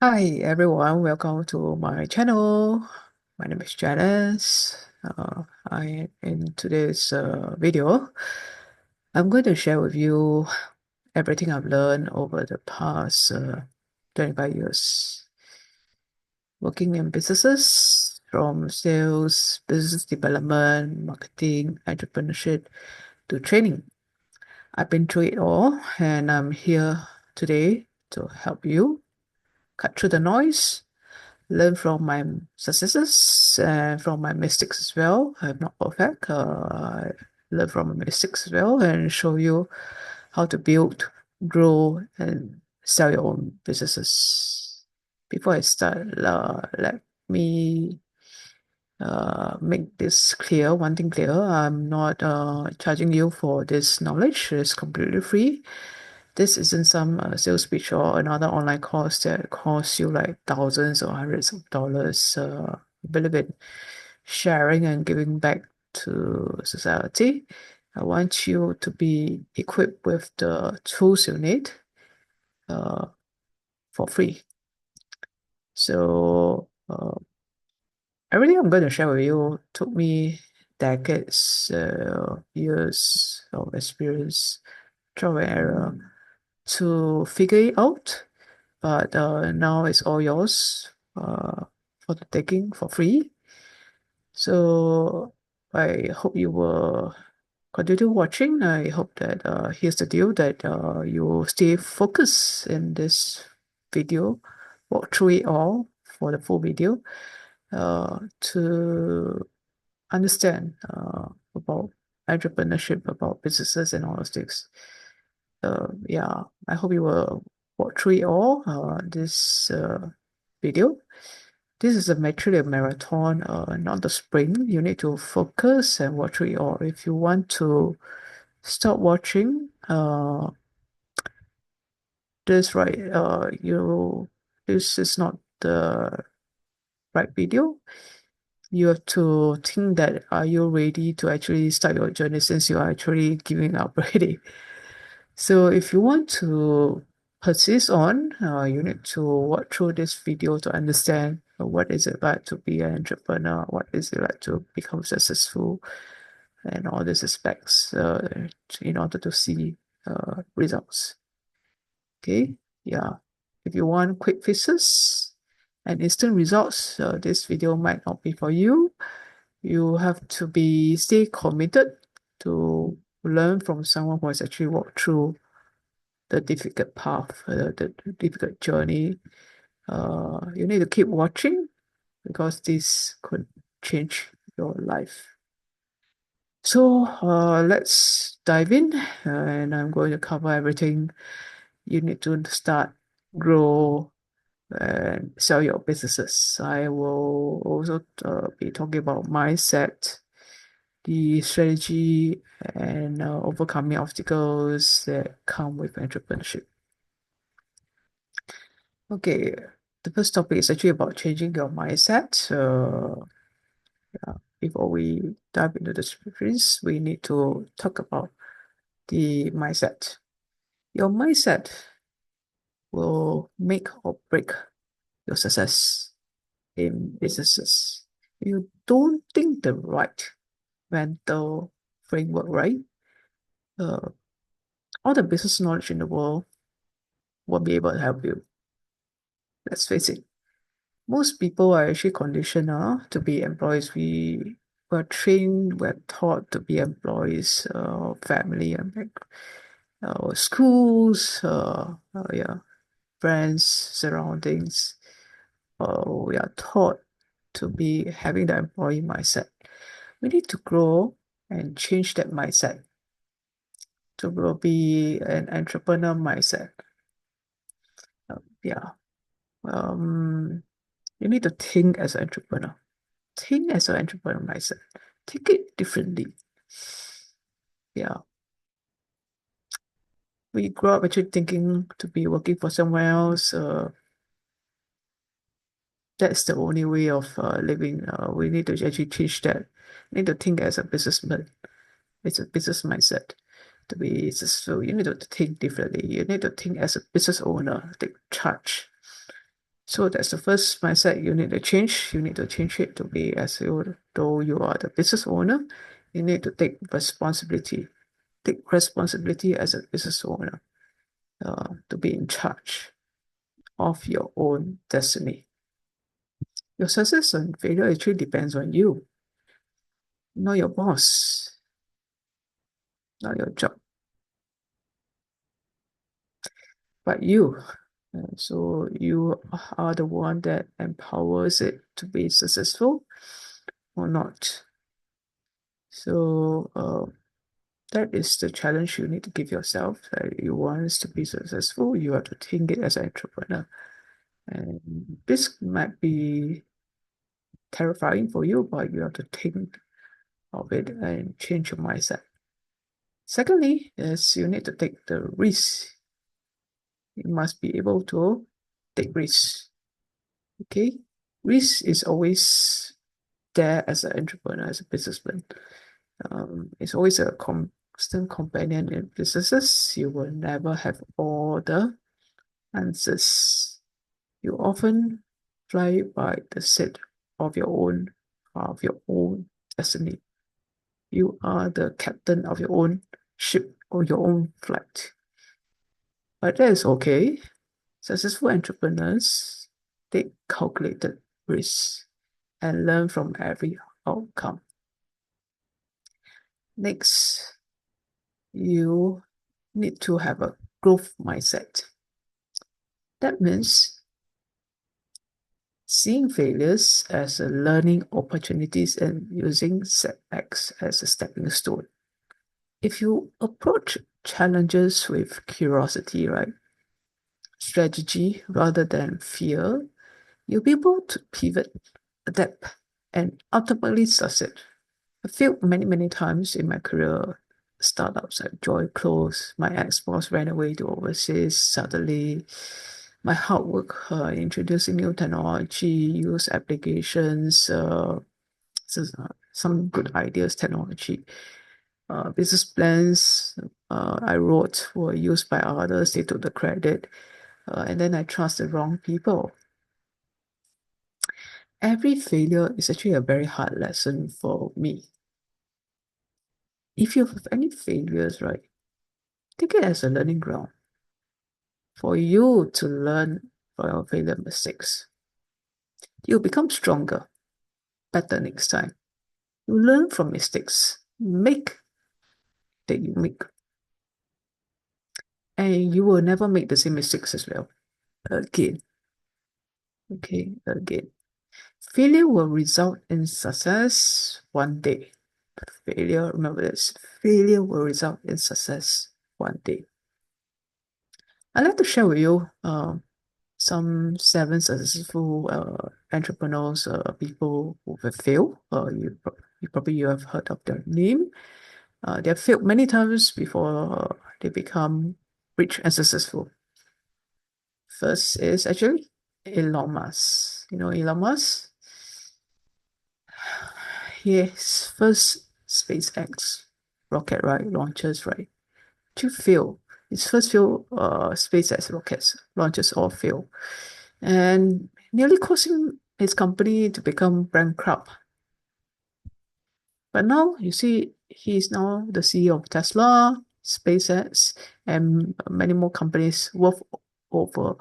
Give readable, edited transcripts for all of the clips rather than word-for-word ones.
Hi everyone, welcome to my channel. My name is Janice. In today's video, I'm going to share with you everything I've learned over the past 25 years working in businesses, from sales, business development, marketing, entrepreneurship to training. I've been through it all, and I'm here today to help you cut through the noise, learn from my successes and from my mistakes as well. I'm not perfect. I learn from my mistakes as well and show you how to build, grow, and sell your own businesses. Before I start, let me make this clear. One thing clear: I'm not charging you for this knowledge. It's completely free. This isn't some sales pitch or another online course that costs you like thousands or hundreds of dollars. I believe in sharing and giving back to society. I want you to be equipped with the tools you need uh, for free. So, everything I'm going to share with you took me decades, years of experience, trial and error to figure it out. But now it's all yours for the taking for free. So I hope you will continue watching. I hope that here's the deal that you stay focused in this video, walk through it all for the full video to understand about entrepreneurship, about businesses and all those things. Yeah, I hope you will walk through it all this video. This is actually a marathon, not a sprint. You need to focus and watch it all. If you want to stop watching, this right, this is not the right video. You have to think that are you ready to actually start your journey since you are actually giving up already. So if you want to persist on, you need to watch through this video to understand what is it like to be an entrepreneur, what is it like to become successful, and all these aspects in order to see results. Okay, yeah. If you want quick fixes and instant results, this video might not be for you. You have to stay committed to learn from someone who has actually walked through the difficult path, the difficult journey. You need to keep watching because this could change your life. So let's dive in, and I'm going to cover everything you need to start, grow, and sell your businesses. I will also be talking about mindset, the strategy, and overcoming obstacles that come with entrepreneurship. Okay, the first topic is actually about changing your mindset. Yeah, before we dive into the scriptures, we need to talk about the mindset. Your mindset will make or break your success in businesses. If you don't think the right mental framework, right? Uh, all the business knowledge in the world won't be able to help you. Let's face it. Most people are actually conditioned to be employees. We were trained, we're taught to be employees, family and schools, yeah, friends, surroundings. We are taught to be having the employee mindset. We need to grow and change that mindset to be an entrepreneur mindset. Yeah. Um, you need to think as an entrepreneur. Think as an entrepreneur mindset. Take it differently. Yeah. We grow up actually thinking to be working for someone else. That's the only way of living. We need to actually change that. We need to think as a businessman. It's a business mindset. To be successful, you need to think differently. You need to think as a business owner, take charge. So that's the first mindset you need to change. You need to change it to be as though you are the business owner. You need to take responsibility. Take responsibility as a business owner, to be in charge of your own destiny. Your success and failure actually depends on you, not your boss, not your job, but you. So you are the one that empowers it to be successful or not. So that is the challenge you need to give yourself. That you want to be successful, you have to think it as an entrepreneur. And this might be terrifying for you, but you have to think of it and change your mindset. Secondly, is you need to take the risk. You must be able to take risks. Okay? Risk is always there as an entrepreneur, as a businessman. It's always a constant companion in businesses. You will never have all the answers. You often fly by the seat of your own destiny. You are the captain of your own ship or your own flight. But that is okay. Successful entrepreneurs take calculated risks and learn from every outcome. Next, you need to have a growth mindset. That means seeing failures as a learning opportunities and using setbacks as a stepping stone. If you approach challenges with curiosity, right, strategy rather than fear, you'll be able to pivot, adapt, and ultimately succeed. I failed many, many times in my career. Startups like Joy closed, my ex-boss ran away to overseas suddenly. My hard work introducing new technology, use applications, some good ideas, technology. Business plans I wrote were used by others, they took the credit, and then I trust the wrong people. Every failure is actually a very hard lesson for me. If you have any failures, right, take it as a learning ground for you to learn from your failure mistakes. You become stronger, better next time. You learn from mistakes, make that you make, and you will never make the same mistakes as well again. Okay, again. Failure will result in success one day. Failure, remember this, failure will result in success one day. I'd like to share with you some 7 successful entrepreneurs, people who have failed. You have heard of their name. They have failed many times before they become rich and successful. First is actually Elon Musk. You know Elon Musk? His first SpaceX rocket, right, launches, right, to fail. His first few SpaceX rockets launches all fail, and nearly causing his company to become bankrupt. But now you see, he's now the CEO of Tesla, SpaceX, and many more companies worth over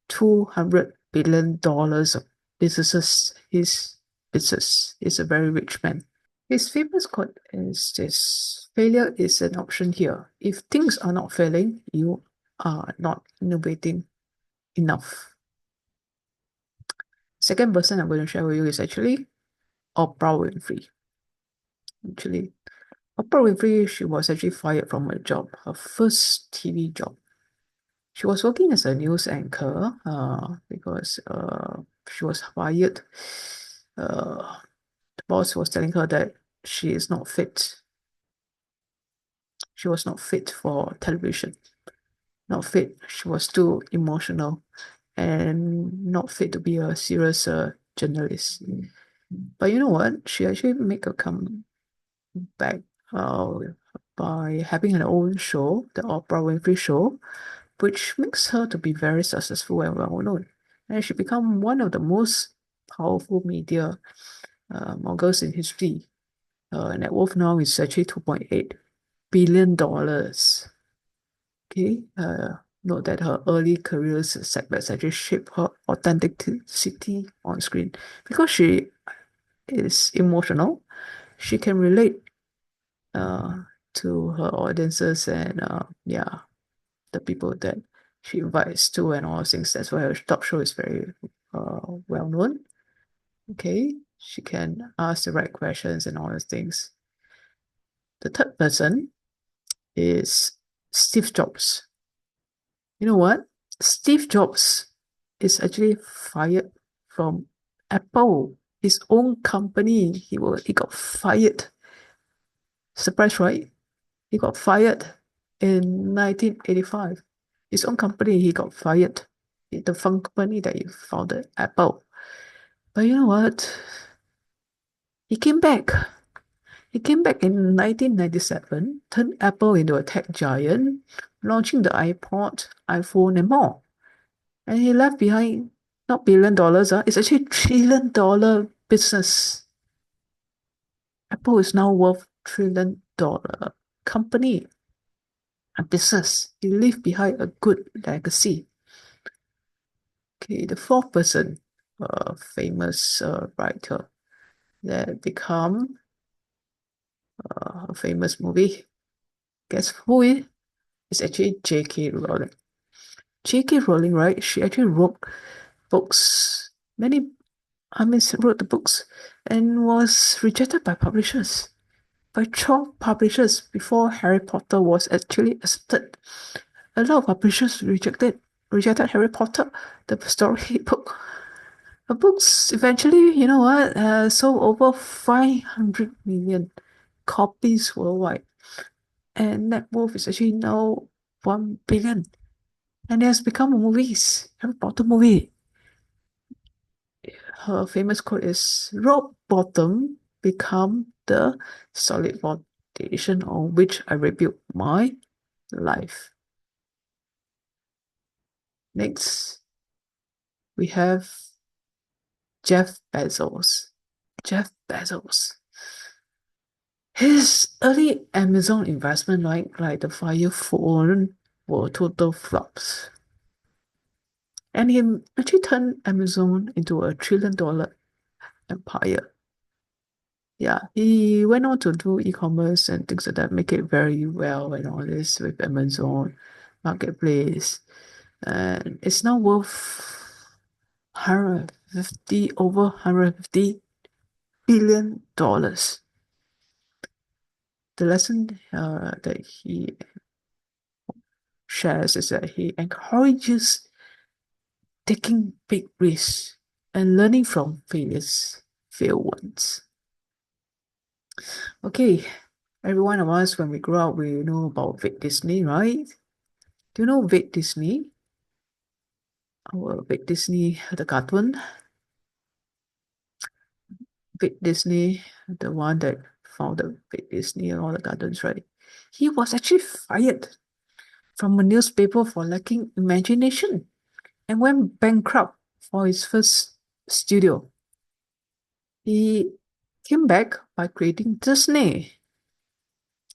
$200 billion of businesses. His business is a very rich man. His famous quote is this: failure is an option here. If things are not failing, you are not innovating enough. Second person I'm going to share with you is actually Oprah Winfrey. Actually, Oprah Winfrey, she was actually fired from her job, her first TV job. She was working as a news anchor because she was fired. The boss was telling her that she is not fit. She was not fit for television. Not fit. She was too emotional and not fit to be a serious journalist. But you know what? She actually make a comeback uh, by having her own show, the Oprah Winfrey Show, which makes her to be very successful and well known. and she became one of the most powerful media moguls in history. Net worth now is actually $2.8 billion. Okay, note that her early career setbacks actually shaped her authenticity on screen because she is emotional. She can relate uh, to her audiences and yeah, the people that she invites to and all things. That's why her talk show is very well known. Okay, she can ask the right questions and all those things. The third person is Steve Jobs. You know what? Steve Jobs is actually fired from Apple, his own company. He got fired. Surprise, right? He got fired in 1985. His own company, he got fired. The company that he founded, Apple. But you know what? He came back. He came back in 1997, turned Apple into a tech giant, launching the iPod, iPhone, and more. And he left behind not $1 billion, it's actually $1 trillion business. Apple is now worth $1 trillion company, a business. He left behind a good legacy. Okay, the fourth person, a famous writer that become a famous movie. Guess who it? It's actually J.K. Rowling. J.K. Rowling, right? She actually wrote books, wrote the books and was rejected by publishers, by 12 publishers before Harry Potter was actually accepted. A lot of publishers rejected Harry Potter, the story book. The books eventually, you know what, sold over 500 million copies worldwide. And net worth is actually now 1 billion. And it has become a movies, Harry Potter movie. Her famous quote is, rock bottom become the solid foundation on which I rebuilt my life. Next, we have Jeff Bezos. Jeff Bezos. His early Amazon investment, like the Fire phone, were total flops. And he actually turned Amazon into a $1 trillion empire. Yeah, he went on to do e-commerce and things like that, make it very well and all this with Amazon Marketplace. And it's now worth 150, over $150 billion. The lesson that he shares is that he encourages taking big risks and learning from failed ones. Okay, every one of us, when we grow up, we know about Vic Disney, right? Do you know Vic Disney? Our Vic Disney, the cartoon. Vic Disney, the one that founded Vic Disney and all the cartoons, right? He was actually fired from a newspaper for lacking imagination and went bankrupt for his first studio. He came back by creating Disney,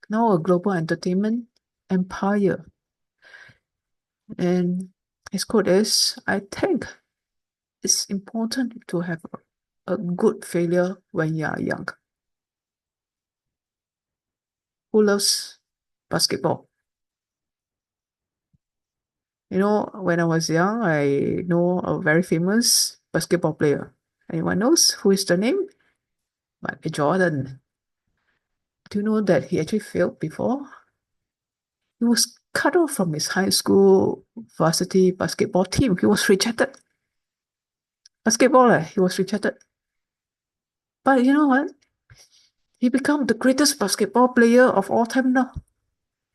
now a global entertainment empire. And his quote is, I think it's important to have a good failure when you are young. Who loves basketball? You know, when I was young, I know a very famous basketball player. Anyone knows who is the name? Michael Jordan. Do you know that he actually failed before? He was cut off from his high school varsity basketball team. He was rejected. Basketballer, he was rejected. But you know what? He became the greatest basketball player of all time now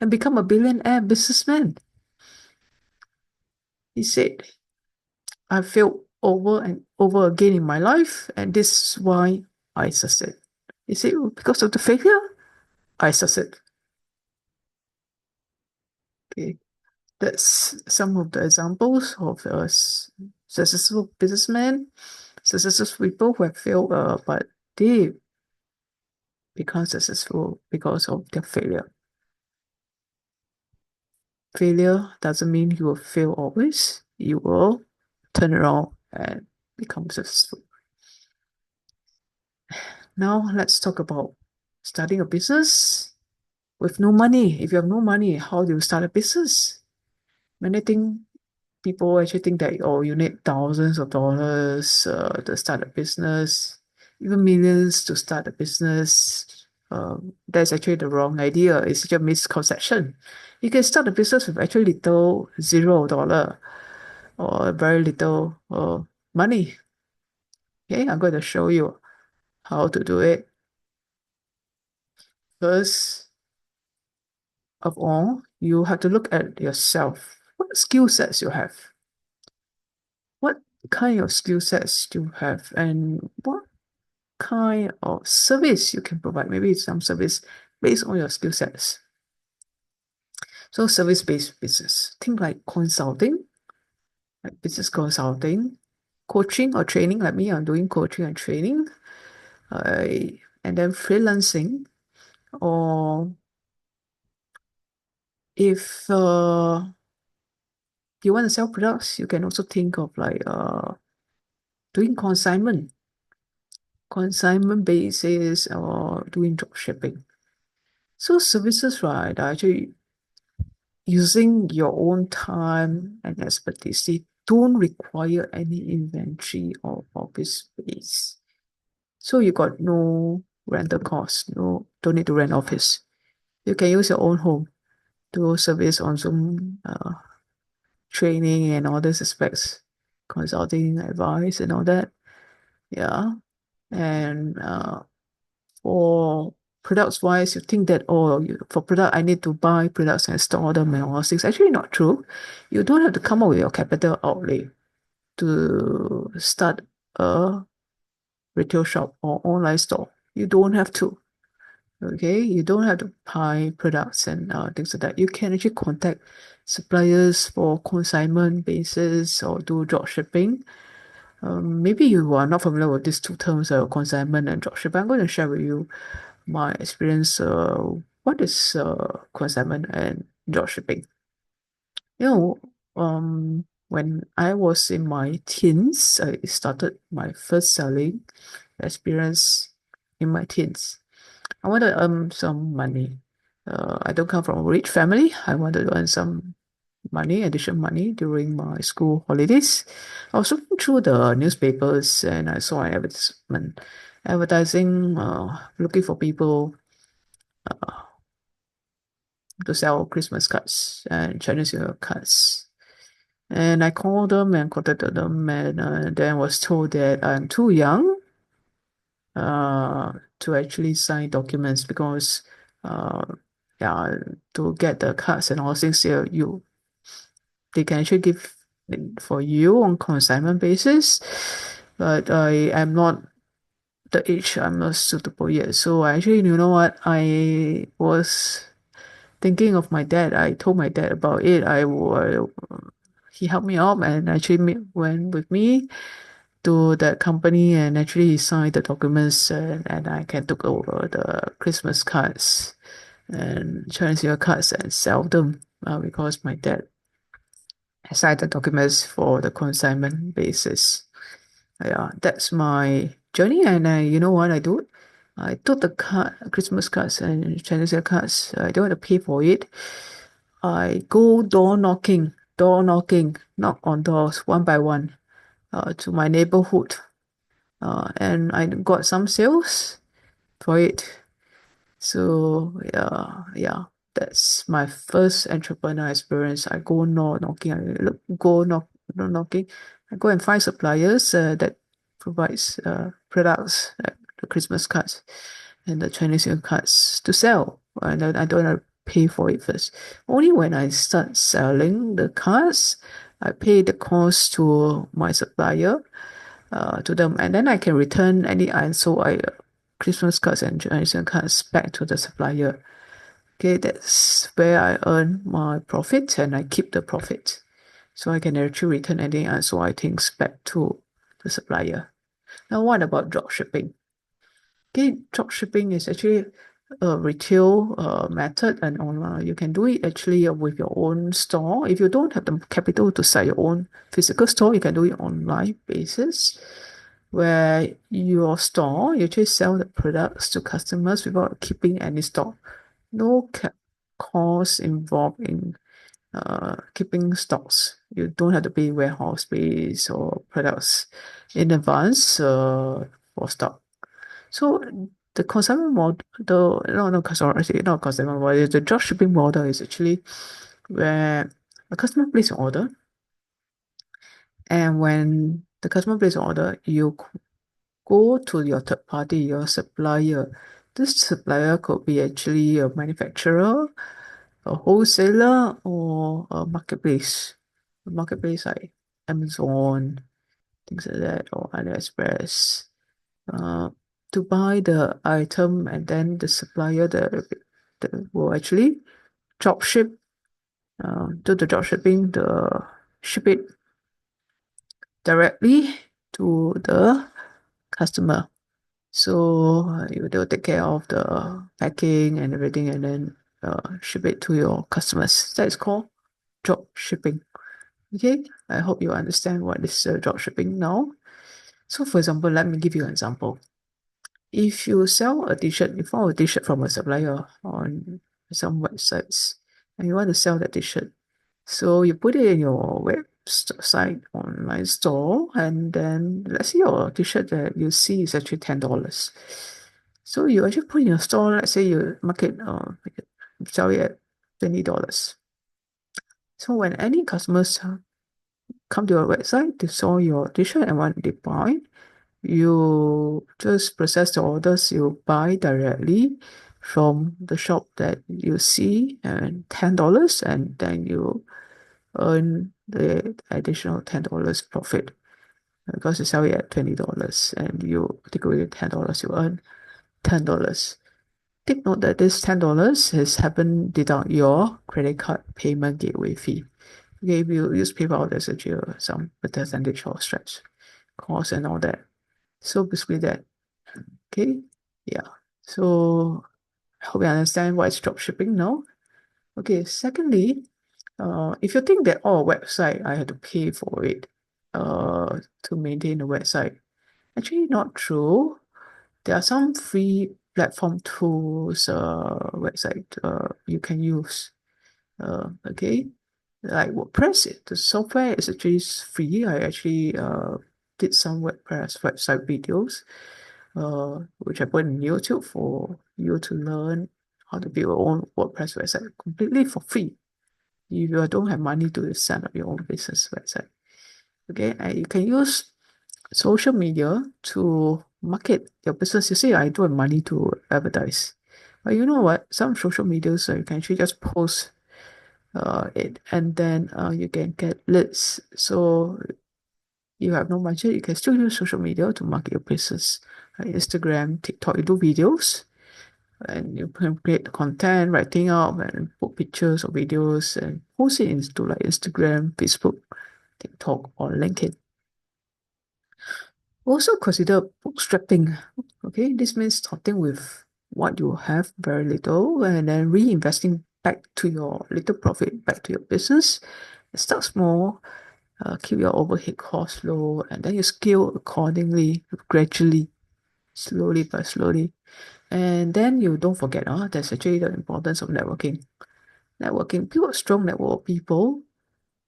and become a billionaire businessman. He said, I failed over and over again in my life, and this is why I succeed. He said, because of the failure, I succeed. Okay, that's some of the examples of successful businessmen, successful people who have failed, but they become successful because of their failure. Failure doesn't mean you will fail always. You will turn around and become successful. Now let's talk about starting a business with no money. If you have no money, how do you start a business? Many things people actually think that, oh, you need thousands of dollars to start a business, even millions to start a business. That's actually the wrong idea. It's just a misconception. You can start a business with actually little $0 or very little money. Okay, I'm going to show you how to do it. First of all, you have to look at yourself. What skill sets you have? What kind of skill sets do you have? And what kind of service you can provide? Maybe some service based on your skill sets. So service-based business. Think like consulting, like business consulting, coaching or training, like me, I'm doing coaching and training. And then freelancing, or if you want to sell products, you can also think of like doing consignment basis, or doing drop shipping. So services, right, are actually using your own time and expertise. They don't require any inventory or office space. So you got no rental cost, no, don't need to rent office. You can use your own home to service on Zoom training and all these aspects, consulting, advice, and all that. Yeah. And for products wise, you think that, oh, for product, I need to buy products and store them and all those things. Actually, not true. You don't have to come up with your capital outlay to start a retail shop or online store. You don't have to. Okay, you don't have to buy products and things like that. You can actually contact suppliers for consignment basis or do drop shipping. Maybe you are not familiar with these two terms, consignment and drop shipping. I'm going to share with you my experience. What is consignment and drop shipping? You know, when I was in my teens, I started my first selling experience in my teens. I wanted to earn some money. I don't come from a rich family. I wanted to earn some money, additional money during my school holidays. I was looking through the newspapers and I saw an advertisement, advertising, looking for people to sell Christmas cards and Chinese New Year cards. And I called them and contacted them, and then was told that I'm too young to actually sign documents because uh, yeah, to get the cards and all things here, they can actually give it for you on consignment basis, but I am not the age, I'm not suitable yet. So I actually, you know what, I was thinking of my dad. I told my dad about it. He helped me out and actually went with me to that company, and actually he signed the documents, and I can took over the Christmas cards and Chinese New Year cards and sell them because my dad signed the documents for the consignment basis. Yeah, that's my journey, and you know what I do? I took the Christmas cards and Chinese New Year cards. I don't have to pay for it. I go door knocking, knock on doors one by one to my neighborhood. And I got some sales for it. So yeah, that's my first entrepreneur experience. I go knocking, knocking. I go and find suppliers that provides products like the Christmas cards and the Chinese New Year cards to sell. And then I don't have to pay for it first. Only when I start selling the cards, I pay the cost to my supplier to them, and then I can return any unsold Christmas cards and Chinese New Year cards back to the supplier. Okay, that's where I earn my profit and I keep the profit. So I can actually return any unsold items back to the supplier. Now, what about drop shipping? Okay, drop shipping is actually a retail method and online. You can do it actually with your own store. If you don't have the capital to start your own physical store, you can do it online basis, where your store, you just sell the products to customers without keeping any stock. No cost involved in keeping stocks. You don't have to pay warehouse space or products in advance for stock. So the consignment model, not consignment model, the drop shipping model is actually where a customer places an order, and when the customer places an order, you go to your third party, your supplier. This supplier could be actually a manufacturer, a wholesaler, or a marketplace. A marketplace like Amazon, things like that, or AliExpress. uh, to buy the item, and then the supplier the will actually drop ship, do the drop shipping, ship it directly to the customer. So they'll take care of the packing and everything, and then ship it to your customers. That is called drop shipping. Okay, I hope you understand what is drop shipping now. So for example, let me give you an example. If you sell a t-shirt, you found a t-shirt from a supplier on some websites and you want to sell that t-shirt. So you put it in your website online store, and then let's say your t-shirt that you see is actually $10. So you actually put in your store, let's say you market sell it at $20. So when any customers come to your website, they saw your t-shirt and want to buy, you just process the orders, you buy directly from the shop that you see, and $10, and then you earn the additional $10 profit because you sell it at $20 and you take away $10, you earn $10. Take note that this $10 has happened deduct your credit card payment gateway fee. Okay, if you use PayPal, there's actually some percentage or stretch cost and all that. So basically that. Okay, yeah. So I hope you understand what is drop shipping now. Okay, secondly, if you think that website I have to pay for it to maintain the website, actually not true. There are some free platform tools website you can use. Okay, like WordPress, the software is actually free. I actually did some WordPress website videos which I put in YouTube for you to learn how to build your own WordPress website completely for free. If you don't have money to set up your own business website. Okay, and you can use social media to market your business. You say I don't have money to advertise. But you know what? Some social medias you can actually just post it, and then you can get leads. So you have no budget, you can still use social media to market your business. Like Instagram, TikTok, you do videos and you can create content, writing up and put pictures or videos and post it into like Instagram, Facebook, TikTok, or LinkedIn. Also consider bootstrapping. Okay, this means starting with what you have, very little, and then reinvesting back to your little profit back to your business. Start small, keep your overhead costs low, and then you scale accordingly, gradually, slowly but slowly. And then you don't forget, there's actually the importance of networking. Networking, build a strong network of people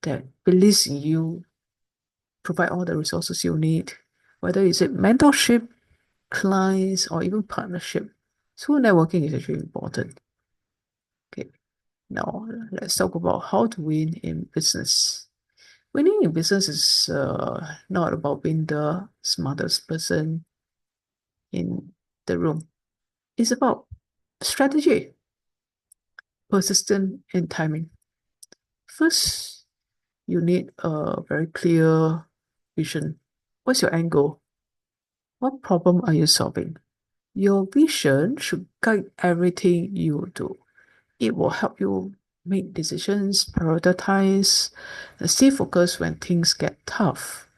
that believes in you, provide all the resources you need, whether it's a mentorship, clients, or even partnership. So networking is actually important. Okay, now let's talk about how to win in business. Winning in business is not about being the smartest person in the room. It's about strategy, persistence, and timing. First, you need a very clear vision. What's your end goal? What problem are you solving? Your vision should guide everything you do. It will help you make decisions, prioritize, and stay focused when things get tough.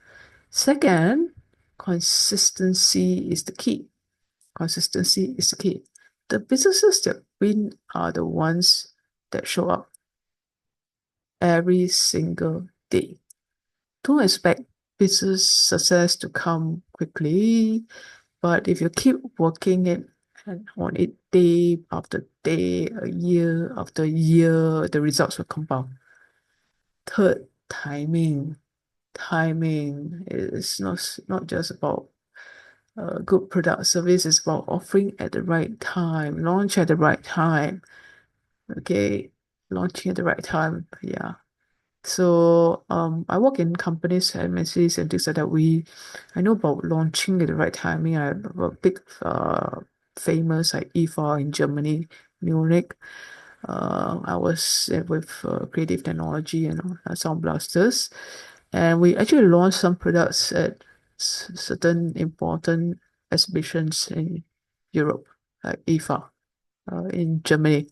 Second, consistency is the key. Consistency is the key. The businesses that win are the ones that show up every single day. Don't expect business success to come quickly, but if you keep working it and on it day after day, a year after year, the results will compound. Third, timing. Timing is not just about good product service, it's about offering at the right time, launch at the right time. Okay, launching at the right time. Yeah. So I work in companies, MNCs and things like that. I know about launching at the right timing. I have a big famous like IFA in Germany, Munich. I was with creative technology and sound blasters, and we actually launched some products at certain important exhibitions in Europe, like IFA in Germany.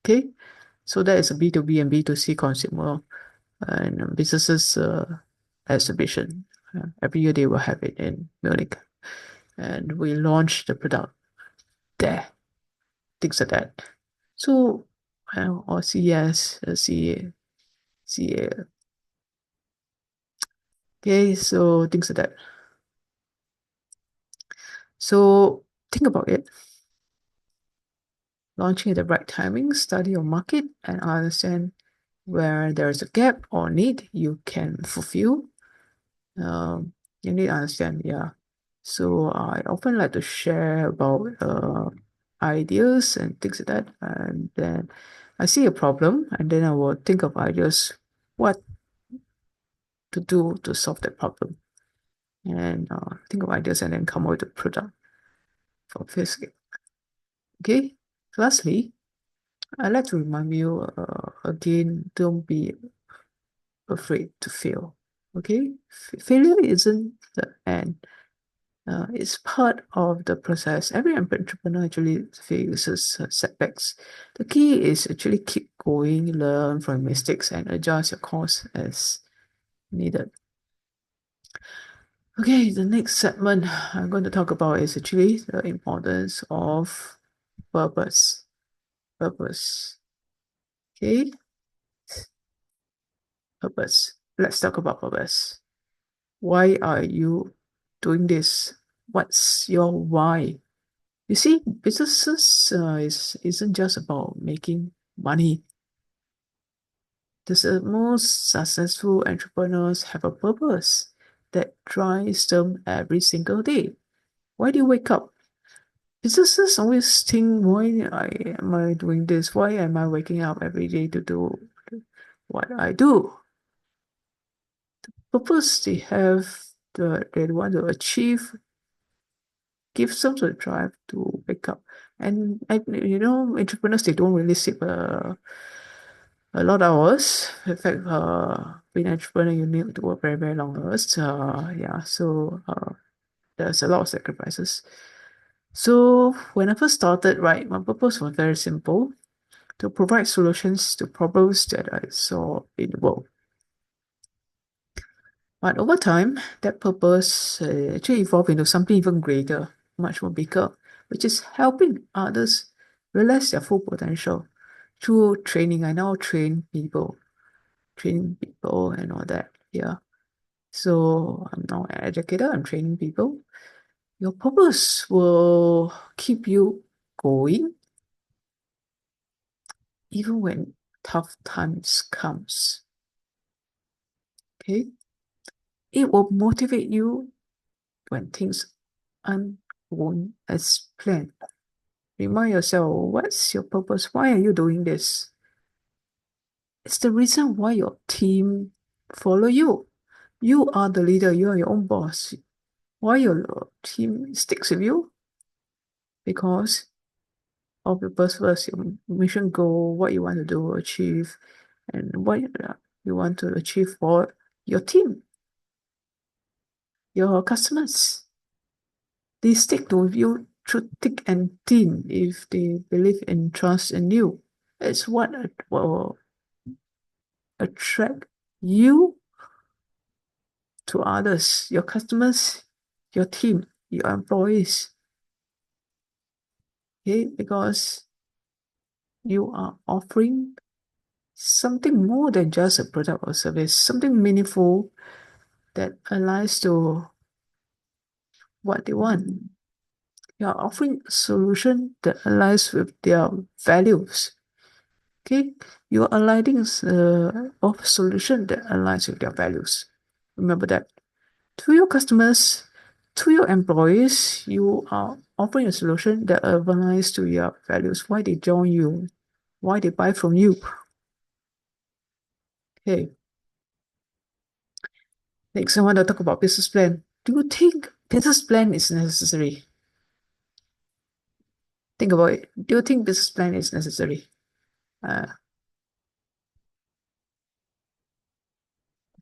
Okay, so that is a B2B and B2C consumer and businesses exhibition. Every year they will have it in Munich, and we launched the product there. Things like that. So, or CES, CA. Okay, so things like that. So think about it. Launching at the right timing, study your market, and understand where there is a gap or need you can fulfill. You need to understand, yeah. So I often like to share about ideas and things like that, and then I see a problem, and then I will think of ideas, what to do to solve that problem, and think of ideas, and then come up with a product for this. Okay. Lastly, I'd like to remind you again, don't be afraid to fail. Okay, failure isn't the end. It's part of the process. Every entrepreneur actually faces setbacks. The key is actually keep going, learn from mistakes, and adjust your course as needed. Okay, the next segment I'm going to talk about is actually the importance of purpose. Purpose. Okay, purpose. Let's talk about purpose. Why are you doing this? What's your why? You see, businesses isn't just about making money. The most successful entrepreneurs have a purpose that drives them every single day. Why do you wake up? Businesses always think, am I doing this? Why am I waking up every day to do what I do? Purpose they have, they want to achieve, gives them the drive to wake up. And entrepreneurs, they don't really sleep a lot of hours. In fact, being an entrepreneur, you need to work very, very long hours. Yeah, so there's a lot of sacrifices. So when I first started, right, my purpose was very simple, to provide solutions to problems that I saw in the world. But over time, that purpose actually evolved into something even greater, much more bigger, which is helping others realize their full potential through training. I now training people and all that. Yeah. So I'm now an educator, I'm training people. Your purpose will keep you going even when tough times comes. Okay? It will motivate you when things aren't going as planned. Remind yourself, what's your purpose? Why are you doing this? It's the reason why your team follow you. You are the leader, you are your own boss. Why your team sticks with you? Because of your purpose, your mission goal, what you want to do, achieve, and what you want to achieve for your team, your customers. They stick with you through thick and thin if they believe and trust in you. It's what will attract you to others, your customers, your team, your employees. Okay, because you are offering something more than just a product or service, something meaningful that aligns to what they want. You are offering a solution that aligns with their values. Okay, you are aligning a solution that aligns with their values. Remember that. To your customers, to your employees, you are offering a solution that aligns to your values. Why they join you, why they buy from you. Okay, next I want to talk about business plan. Do you think business plan is necessary? Think about it. Do you think business plan is necessary? Uh,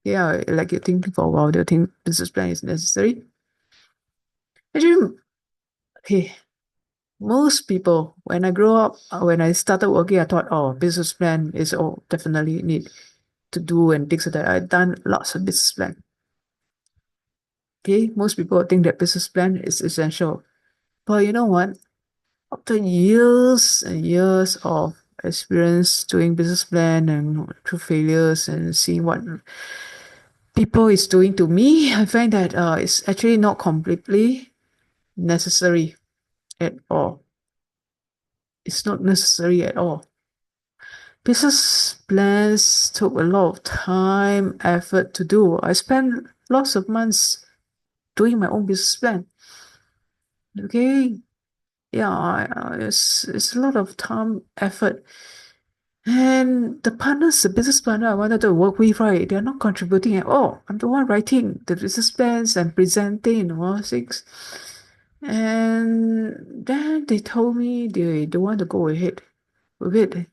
yeah, like you think for a while, do you think business plan is necessary? Actually, okay, most people, when I grow up, when I started working, I thought, oh, business plan is definitely need to do and things like that. I've done lots of business plan. Okay, most people think that business plan is essential. But you know what? After years and years of experience doing business plan and through failures and seeing what people is doing to me, I find that it's actually not completely necessary at all. It's not necessary at all. Business plans took a lot of time, effort to do. I spent lots of months doing my own business plan. Okay, yeah, it's a lot of time, effort. And the partners, the business partner I wanted to work with, right, they're not contributing at all. I'm the one writing the business plans and presenting and all things. And then they told me they don't want to go ahead with it.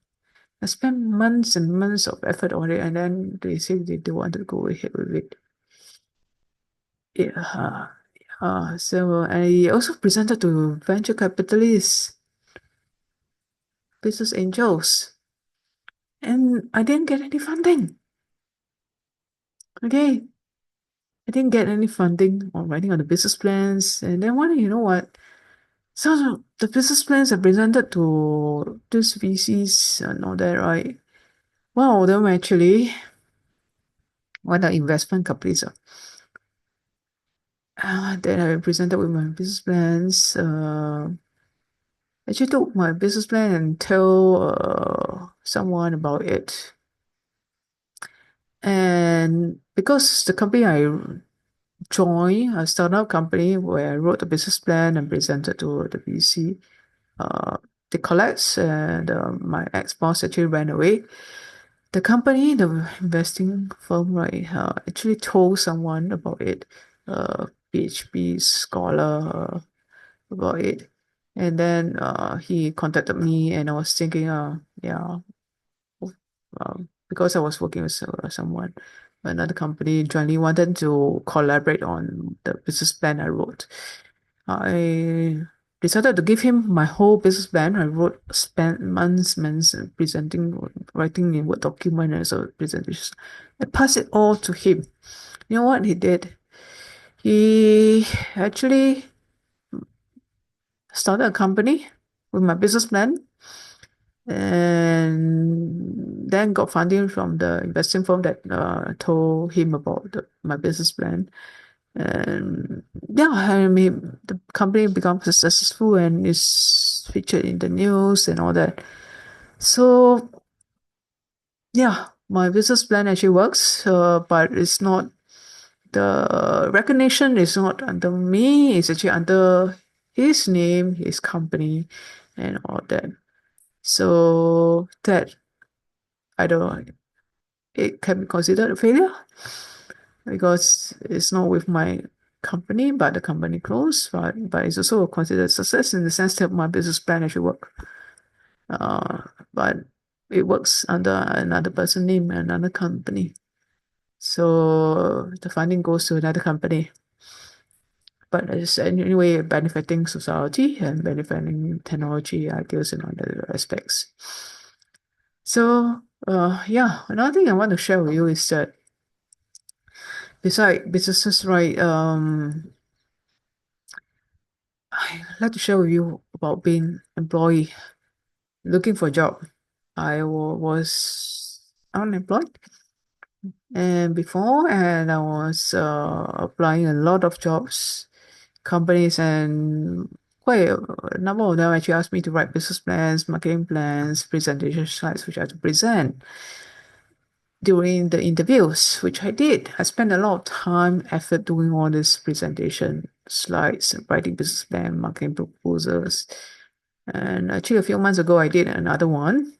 I spent months and months of effort on it, and then they said they don't want to go ahead with it. Yeah. So I also presented to venture capitalists, business angels, and I didn't get any funding. Okay, I didn't get any funding on writing on the business plans. And then one, you know what? So the business plans are presented to these VCs and all that, right? One of them actually, one of the investment companies. Then I presented with my business plans. Actually took my business plan and tell someone about it. And because the company I joined, a startup company where I wrote the business plan and presented to the VC, they collapsed and my ex-boss actually ran away. The company, the investing firm, right, actually told someone about it, PhD scholar about it. And then he contacted me and I was thinking, yeah, because I was working with someone, another company jointly wanted to collaborate on the business plan I wrote. I decided to give him my whole business plan. I spent months presenting, writing in Word document and so presentations. I passed it all to him. You know what he did? He actually started a company with my business plan and then got funding from the investing firm that told him about my business plan. And yeah, I mean, the company becomes successful and is featured in the news and all that. So yeah, my business plan actually works, but it's not the recognition is not under me. It's actually under his name, his company, and all that. So that I don't know, it can be considered a failure because it's not with my company, but the company closed. But it's also considered success in the sense that my business plan actually work. But it works under another person name, another company. So the funding goes to another company. But it's anyway benefiting society and benefiting technology ideas and other aspects. So, yeah, another thing I want to share with you is that beside businesses, right, I'd like to share with you about being employee, looking for a job. I was unemployed and I was applying a lot of jobs, companies, and quite a number of them actually asked me to write business plans, marketing plans, presentation slides, which I had to present during the interviews, which I did. I spent a lot of time, effort doing all this presentation slides, writing business plan, marketing proposals. And actually, a few months ago, I did another one.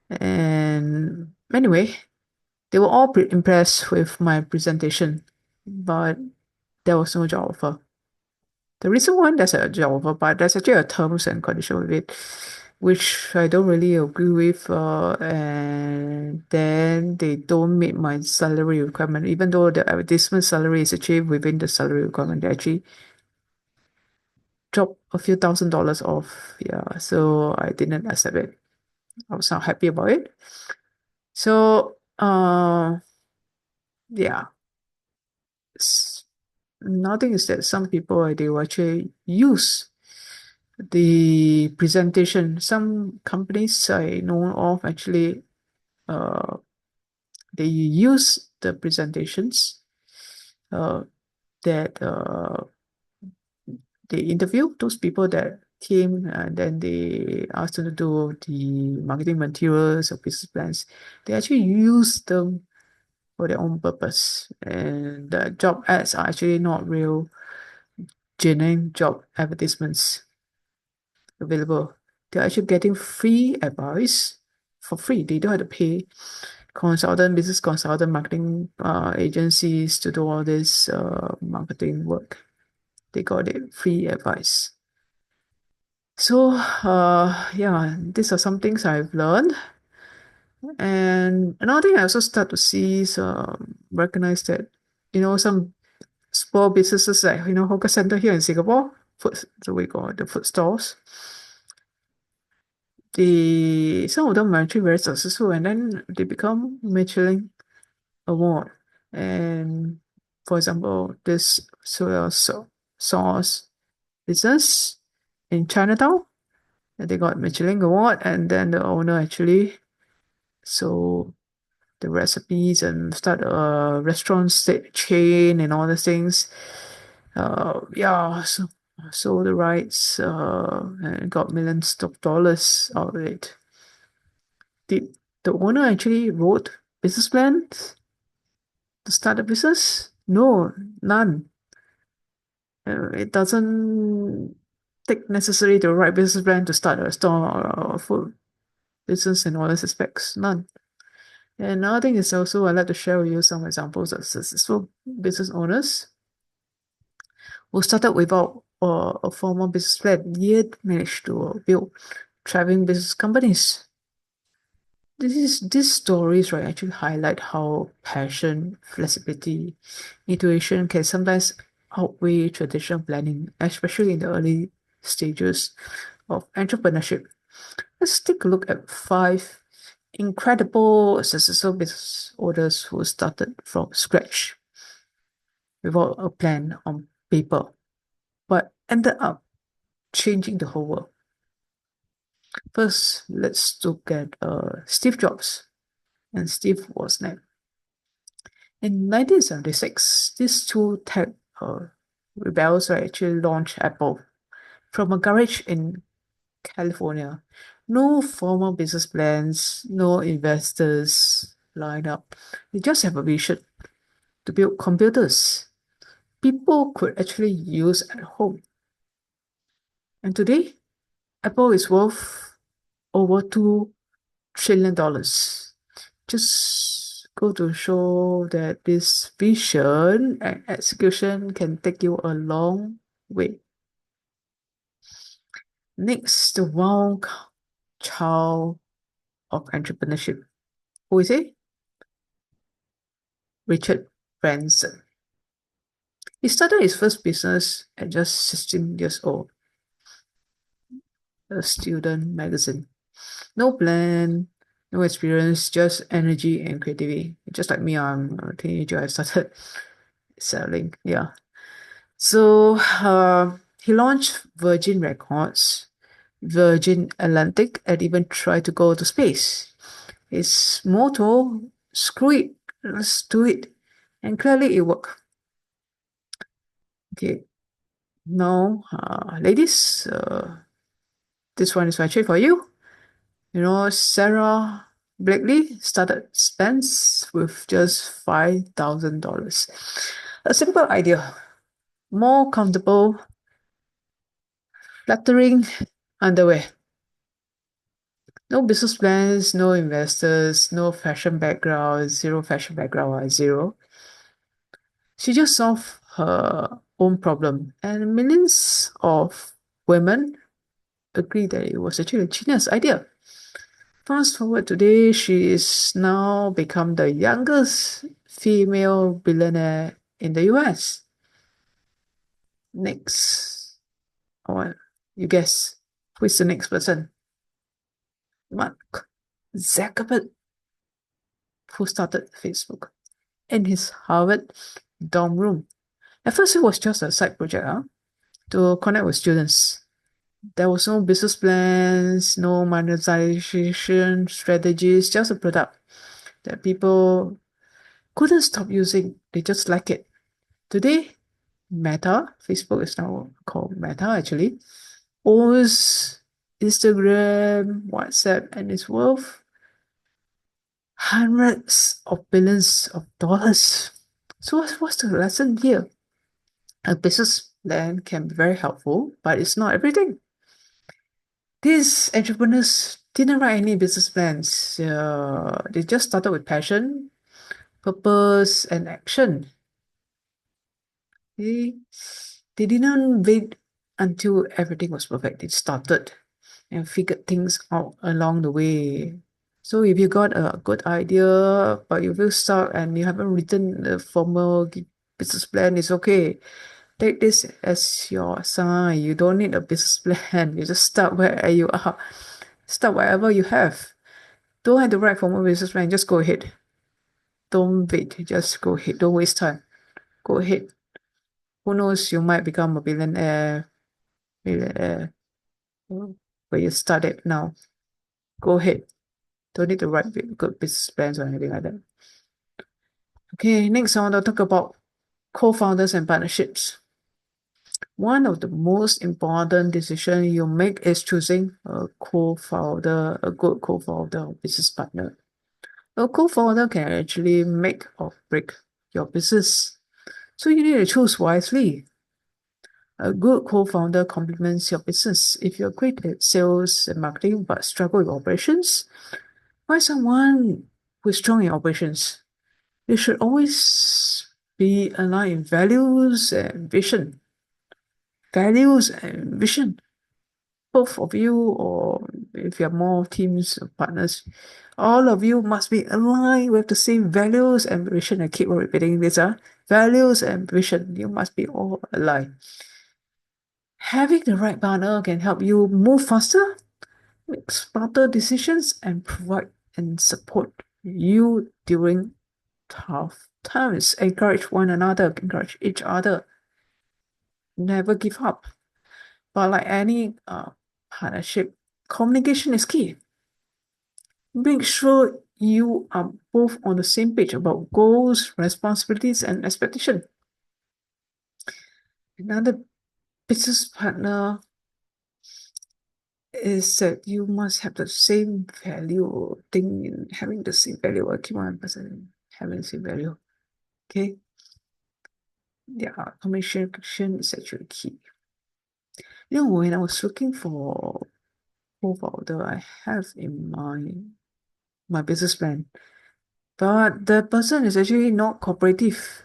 And anyway, they were all pretty impressed with my presentation, but there was no job offer. The reason why there's a job offer, but there's actually a terms and condition with it, which I don't really agree with. And then they don't meet my salary requirement, even though the advertisement salary is achieved within the salary requirement. They actually drop a few $1,000s off. Yeah, so I didn't accept it. I was not happy about it. So, yeah, another thing is that some people they will actually use the presentation. Some companies I know of actually uh, they use the presentations uh, that they interview those people that came and then they ask them to do the marketing materials or business plans. They actually use them for their own purpose, and the job ads are actually not real genuine job advertisements available. They're actually getting free advice for free. They don't have to pay business consultant, marketing agencies to do all this marketing work. They got it free advice. So, yeah, these are some things I've learned. And another thing I also start to see is recognize that, some small businesses like, hawker center here in Singapore, so we call it the food stalls. Some of them are actually very successful and then they become Michelin award. And for example, this sauce business in Chinatown, and they got Michelin award, and then the owner actually sold the recipes and start a restaurant chain and all the things. Yeah, so the rights and got millions of dollars out of it. Did the owner actually wrote business plans to start a business? No, none. It doesn't take necessary to write business plan to start a store or a food business in all these aspects. None. And another thing is also I'd like to share with you some examples of successful business owners who started without a formal business plan, yet managed to build thriving business companies. These stories, right, actually highlight how passion, flexibility, intuition can sometimes outweigh traditional planning, especially in the early stages of entrepreneurship. Let's take a look at five incredible successful business owners who started from scratch without a plan on paper, but ended up changing the whole world. First, let's look at Steve Jobs and Steve Wozniak. In 1976, these two tech rebels actually launched Apple from a garage in California. No formal business plans, no investors lined up. They just have a vision to build computers people could actually use at home. And today, Apple is worth over $2 trillion. Just go to show that this vision and execution can take you a long way. Next, the wild child of entrepreneurship. Who is it? Richard Branson. He started his first business at just 16 years old, a student magazine. No plan, no experience, just energy and creativity. Just like me, I'm a teenager. I started selling. Yeah. So he launched Virgin Records, Virgin Atlantic, and even tried to go to space. His motto, screw it, let's do it. And clearly it worked. Okay, now, ladies, this one is actually for you. You know, Sarah Blakely started Spence with just $5,000. A simple idea, more comfortable, flattering underwear. No business plans, no investors, no fashion background, zero fashion background, zero. She just solved her own problem, and millions of women agree that it was actually a genius idea. Fast forward today, she is now become the youngest female billionaire in the US. Next, I want you guess who is the next person? Mark Zuckerberg, who started Facebook in his Harvard dorm room. At first, it was just a side project to connect with students. There was no business plans, no monetization strategies, just a product that people couldn't stop using. They just like it. Today, Meta, Facebook is now called Meta actually, owns Instagram, WhatsApp, and is worth hundreds of billions of dollars. So what's the lesson here? A business plan can be very helpful, but it's not everything. These entrepreneurs didn't write any business plans. They just started with passion, purpose, and action. They, they didn't wait until everything was perfect. They started and figured things out along the way. So if you got a good idea, but you feel stuck and you haven't written a formal business plan, it's okay. Take this as your sign. You don't need a business plan. You just start where you are. Start wherever you have. Don't have to write formal business plan. Just go ahead. Don't wait. Just go ahead. Don't waste time. Go ahead. Who knows? You might become a billionaire, millionaire. Where you started now. Go ahead. Don't need to write good business plans or anything like that. Okay, next I want to talk about co-founders and partnerships. One of the most important decisions you make is choosing a co-founder, a good co-founder or business partner. A co-founder can actually make or break your business. So you need to choose wisely. A good co-founder complements your business. If you're great at sales and marketing but struggle with operations, find someone who is strong in operations. You should always be aligned in values and vision. Values and vision. Both of you, or if you have more teams or partners, all of you must be aligned with the same values and vision. I keep on repeating this. Values and vision. You must be all aligned. Having the right partner can help you move faster, make smarter decisions, and provide and support you during tough times. Encourage one another, encourage each other. Never give up. But like any partnership, communication is key. Make sure you are both on the same page about goals, responsibilities, and expectation. Another business partner is that you must have the same value thing in having the same value. I keep on person having the same value. Okay. Yeah, communication is actually key. You know, when I was looking for co-founder, I have in mind my business plan. But the person is actually not cooperative,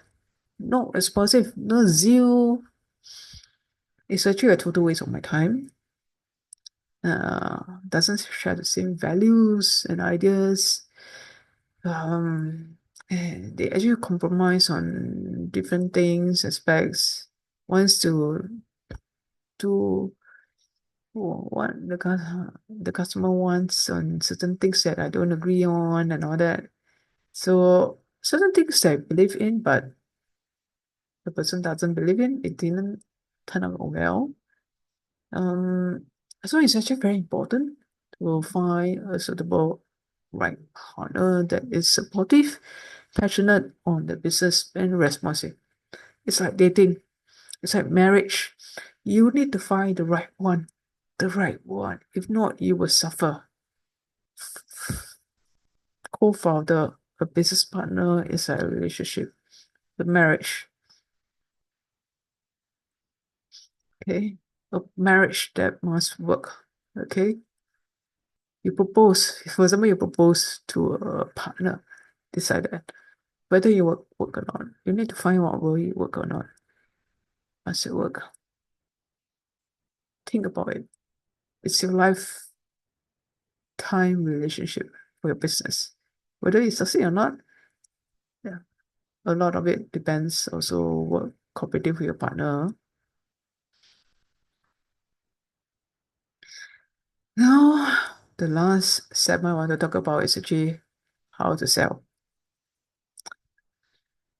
not responsive, no zeal. It's actually a total waste of my time. Doesn't share the same values and ideas. And they actually compromise on different things, aspects. Wants to what the customer wants on certain things that I don't agree on and all that. So certain things that I believe in, but the person doesn't believe in, it didn't turn out well. Um, so it's actually very important to find a suitable right partner that is supportive, passionate on the business and responsive. It's like dating, it's like marriage. You need to find the right one, the right one. If not, you will suffer. Co-founder, a business partner is a relationship, the marriage. Okay, a marriage that must work. Okay, you propose, for example, you propose to a partner, decide that whether you work or not. You need to find out will you work or not. Must it work? Think about it. It's your lifetime relationship for your business. Whether you succeed or not, yeah, a lot of it depends also what cooperative with your partner. Now, the last segment I want to talk about is actually how to sell.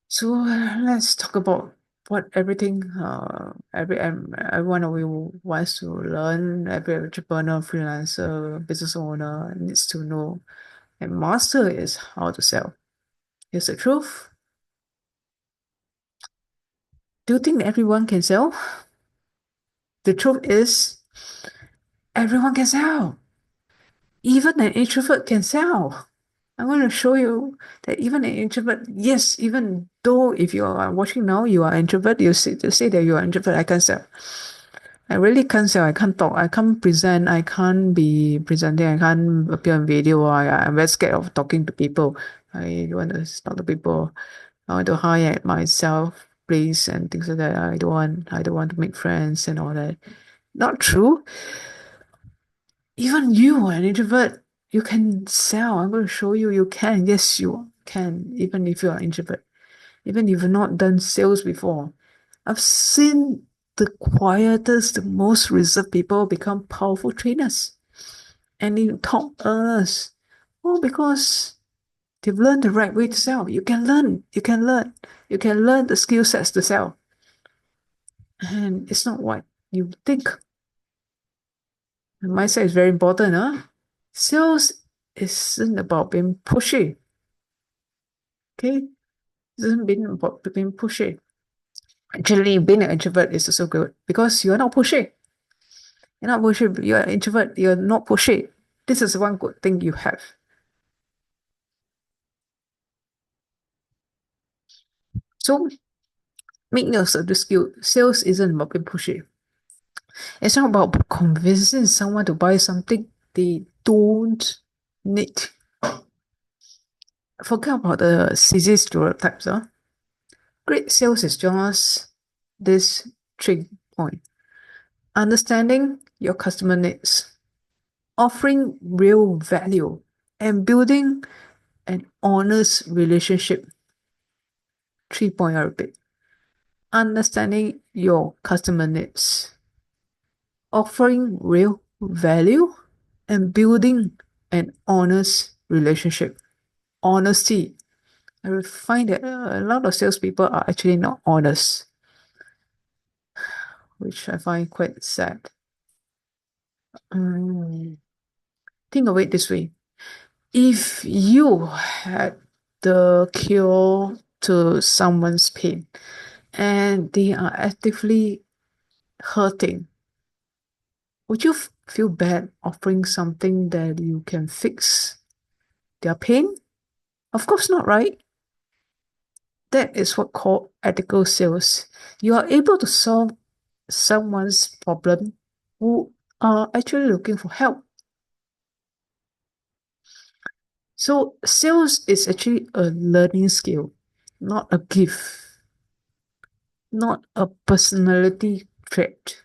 So let's talk about what everything everyone of you wants to learn, every entrepreneur, freelancer, business owner needs to know and master is how to sell. Here's the truth. Do you think everyone can sell? The truth is everyone can sell. Even an introvert can sell. I'm going to show you that even an introvert, yes, even though if you are watching now, you are introvert, you say that you are introvert, I can't sell. I really can't sell. I can't talk. I can't present. I can't be presenting. I can't appear on video. I'm very scared of talking to people. I don't want to talk to people. I want to hide myself, place and things like that. I don't want to make friends and all that. Not true. Even you, an introvert, you can sell. I'm going to show you you can. Yes, you can, even if you are introvert. Even if you've not done sales before. I've seen the quietest, the most reserved people become powerful trainers and in top earners. Well, because they've learned the right way to sell. You can learn the skill sets to sell. And it's not what you think. The mindset is very important, huh? Sales isn't about being pushy. Okay? It isn't being about being pushy. Actually, being an introvert is also good because you're not pushy. You're not pushy. You're an introvert. You're not pushy. This is one good thing you have. So make notes of the skill. Sales isn't about being pushy. It's not about convincing someone to buy something they don't need. Forget about the CZ stereotypes. Huh? Great sales is just this 3 point. Understanding your customer needs, offering real value, and building an honest relationship. 3 point I repeat. Understanding your customer needs, offering real value, and building an honest relationship. Honesty. I will find that a lot of salespeople are actually not honest, which I find quite sad. Mm, think of it this way. If you had the cure to someone's pain and they are actively hurting, would you feel bad offering something that you can fix their pain? Of course not, right? That is what called ethical sales. You are able to solve someone's problem who are actually looking for help. So sales is actually a learning skill, not a gift, not a personality trait.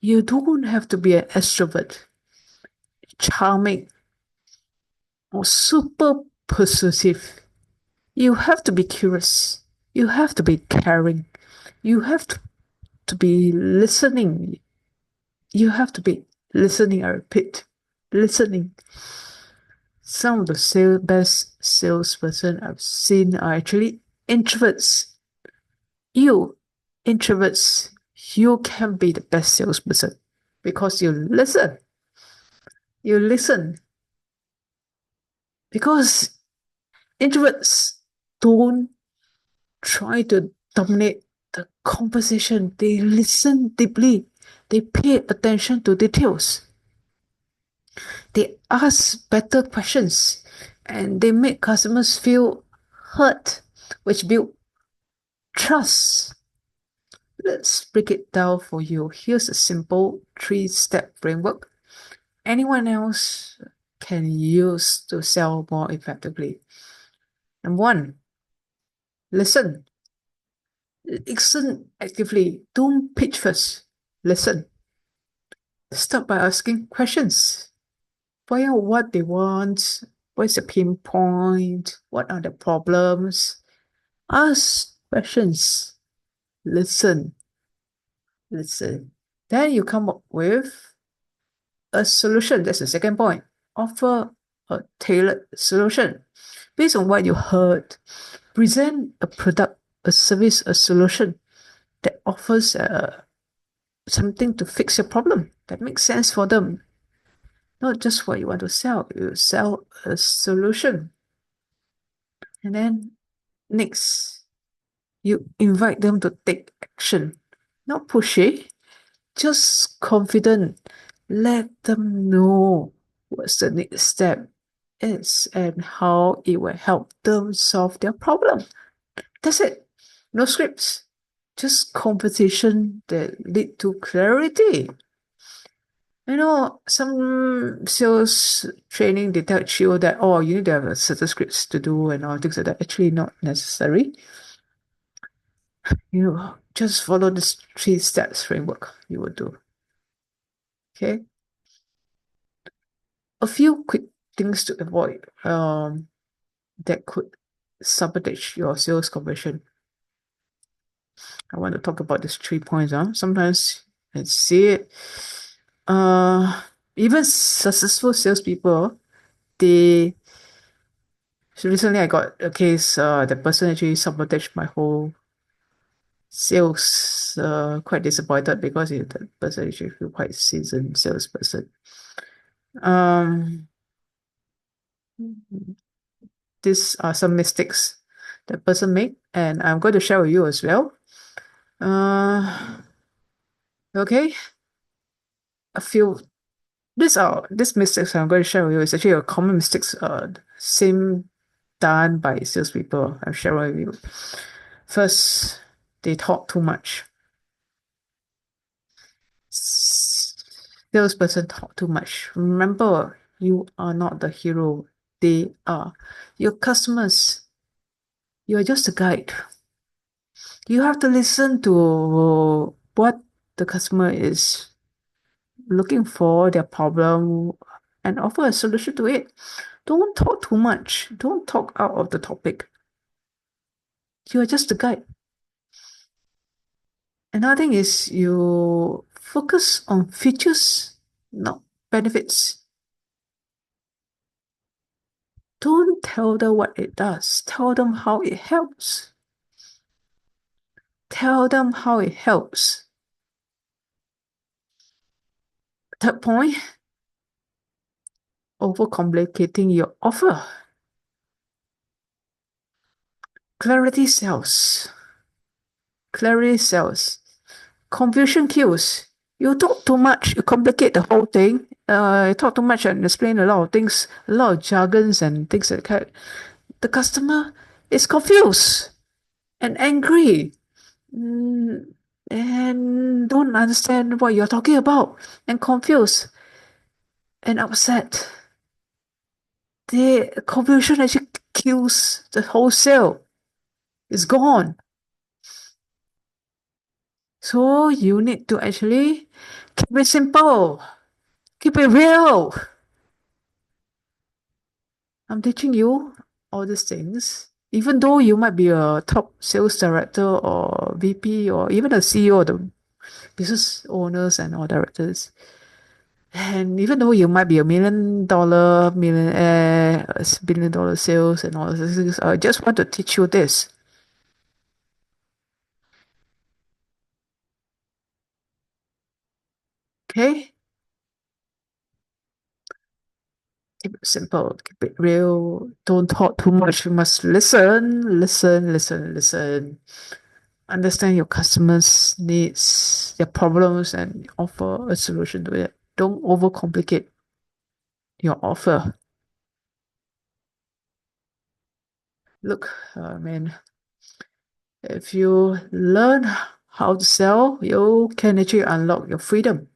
You don't have to be an extrovert, charming, or super persuasive. You have to be curious. You have to be caring. You have to be listening. You have to be listening, I repeat, listening. Some of the best salesperson I've seen are actually introverts. You, introverts, you can be the best salesperson because you listen. You listen because introverts don't try to dominate the conversation. They listen deeply. They pay attention to details. They ask better questions and they make customers feel heard, which build trust. Let's break it down for you. Here's a simple three-step framework anyone else can use to sell more effectively. Number one, listen. Listen actively. Don't pitch first. Listen. Start by asking questions. Find out what they want. What's the pain point? What are the problems? Ask questions. Listen. Listen. Then you come up with a solution. That's the second point. Offer a tailored solution based on what you heard. Present a product, a service, a solution that offers something to fix your problem that makes sense for them. Not just what you want to sell. You sell a solution. And then next, you invite them to take action. Not pushy, just confident. Let them know what's the next step is and how it will help them solve their problem. That's it. No scripts. Just conversation that lead to clarity. Some sales training they teach you that you need to have a certain scripts to do and all things like that. Actually, not necessary. Just follow this three steps framework you will do. Okay. A few quick things to avoid that could sabotage your sales conversion. I want to talk about these 3 points. Sometimes I see it. Even successful salespeople, they so recently I got a case, the person actually sabotaged my whole sales. Quite disappointed because the person actually feel quite seasoned salesperson. Um, these are some mistakes the person made, and I'm going to share with you as well. Okay, a few these mistakes I'm going to share with you is actually a common mistakes same done by salespeople. I'm sharing with you. First, they talk too much. Salesperson talk too much. Remember, you are not the hero. They are. Your customers, you are just a guide. You have to listen to what the customer is looking for, their problem, and offer a solution to it. Don't talk too much. Don't talk out of the topic. You are just a guide. Another thing is you focus on features, not benefits. Don't tell them what it does. Tell them how it helps. Tell them how it helps. Third point, overcomplicating your offer. Clarity sells. Clarity sells. Confusion kills. You talk too much, you complicate the whole thing. You talk too much and explain a lot of things, a lot of jargons and things like that. The customer is confused and angry. And don't understand what you're talking about and confused and upset. The confusion actually kills the whole sale. It's gone. So you need to actually keep it simple, keep it real. I'm teaching you all these things. Even though you might be a top sales director or VP or even a CEO of the business owners and all directors. And even though you might be a $1 million millionaire, $1 billion sales and all this, I just want to teach you this. Okay? Keep it simple, keep it real. Don't talk too much. You must listen, listen, listen, listen. Understand your customers' needs, their problems, and offer a solution to it. Don't overcomplicate your offer. Look, man, if you learn how to sell, you can actually unlock your freedom.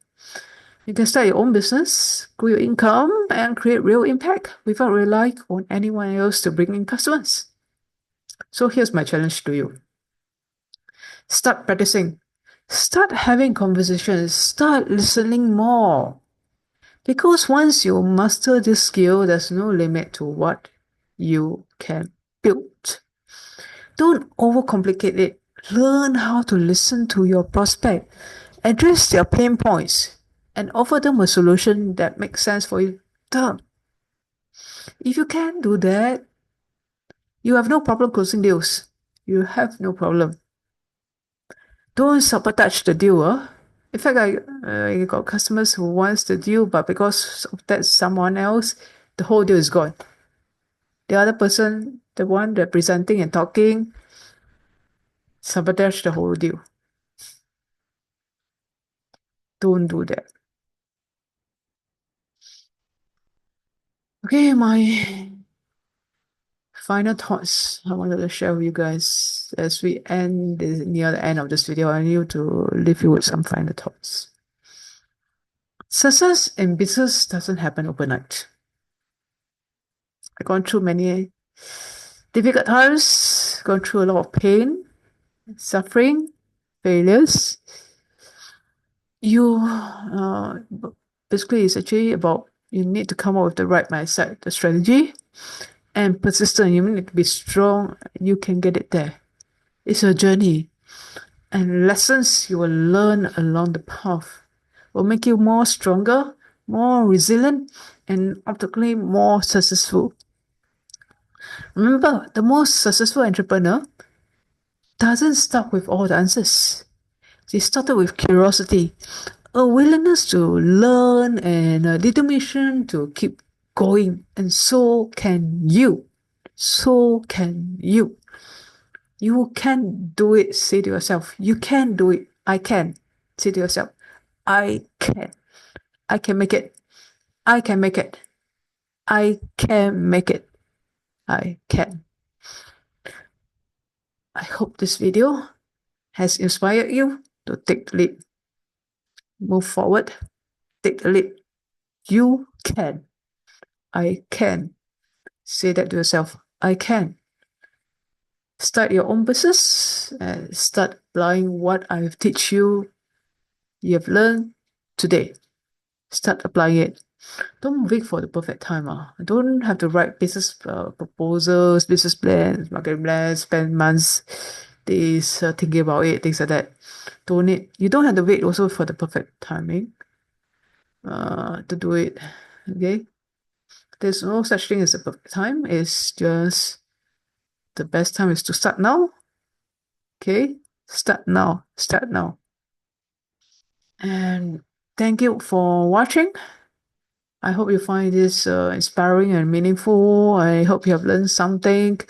You can start your own business, grow your income, and create real impact without relying on anyone else to bring in customers. So here's my challenge to you. Start practicing. Start having conversations. Start listening more. Because once you master this skill, there's no limit to what you can build. Don't overcomplicate it. Learn how to listen to your prospect, address their pain points, and offer them a solution that makes sense for you. If you can do that, you have no problem closing deals. You have no problem. Don't sabotage the deal. In fact, I got customers who wants the deal, but because of that someone else, the whole deal is gone. The other person, the one representing and talking, sabotage the whole deal. Don't do that. Okay, my final thoughts I wanted to share with you guys as we end near the end of this video. I need to leave you with some final thoughts. Success in business doesn't happen overnight. I've gone through many difficult times, gone through a lot of pain, suffering, failures. You basically it's actually about you need to come up with the right mindset, the strategy, and persistent. You need to be strong. You can get it there. It's a journey, and lessons you will learn along the path will make you more stronger, more resilient, and ultimately more successful. Remember, the most successful entrepreneur doesn't start with all the answers. They started with curiosity, a willingness to learn, and a determination to keep going. And so can you. So can you. You can do it. Say to yourself, you can do it. I can. Say to yourself, I can. I can make it. I can make it. I can make it. I can. I hope this video has inspired you to take the lead. Move forward. Take the lead. You can. I can. Say that to yourself. I can. Start your own business and start applying what I've teach you. You have learned today. Start applying it. Don't wait for the perfect time. Don't have to write business proposals, business plans, marketing plans, spend months, days thinking about it, things like that. You don't have to wait also for the perfect timing to do it. Okay? There's no such thing as a perfect time. It's just the best time is to start now. Okay? Start now. Start now. And thank you for watching. I hope you find this inspiring and meaningful. I hope you have learned something.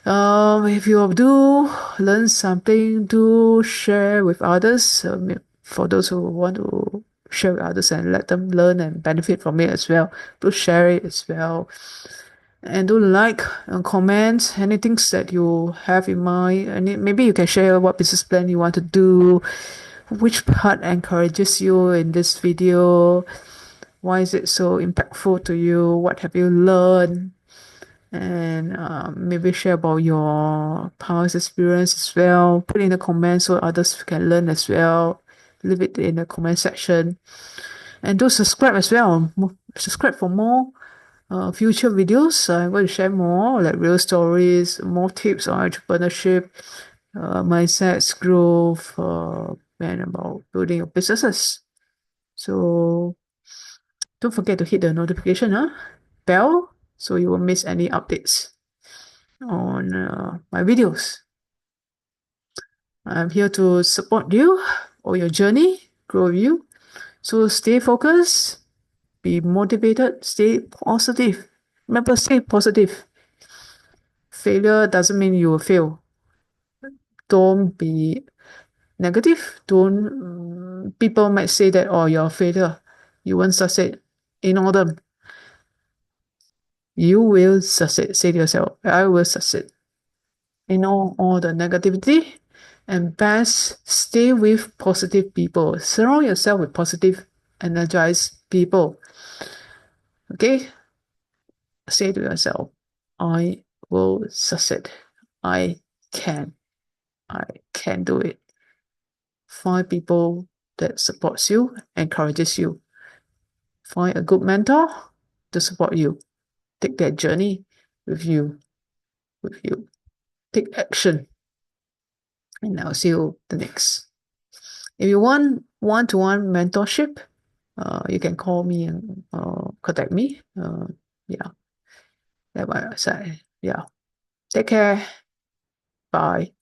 If you do learn something, do share with others. For those who want to share with others and let them learn and benefit from it as well, do share it as well. And do like and comment anything that you have in mind. And maybe you can share what business plan you want to do, which part encourages you in this video. Why is it so impactful to you? What have you learned? And maybe share about your past experience as well. Put in the comments so others can learn as well. Leave it in the comment section. And do subscribe as well. Subscribe for more future videos. I'm going to share more like real stories, more tips on entrepreneurship, mindsets, growth, and about building your businesses. So don't forget to hit the notification bell so you won't miss any updates on my videos. I'm here to support you or your journey, grow you. So stay focused, be motivated, stay positive. Remember, stay positive. Failure doesn't mean you will fail. Don't be negative. Don't, people might say that, oh, you're a failure. You won't succeed. Ignore them. You will succeed. Say to yourself, I will succeed. Ignore all the negativity and best stay with positive people. Surround yourself with positive, energized people. Okay? Say to yourself, I will succeed. I can. I can do it. Find people that supports you, encourages you. Find a good mentor to support you. Take that journey with you. Take action. And I'll see you the next. If you want one-to-one mentorship, you can call me and contact me. Yeah, that my side. Yeah. Take care. Bye.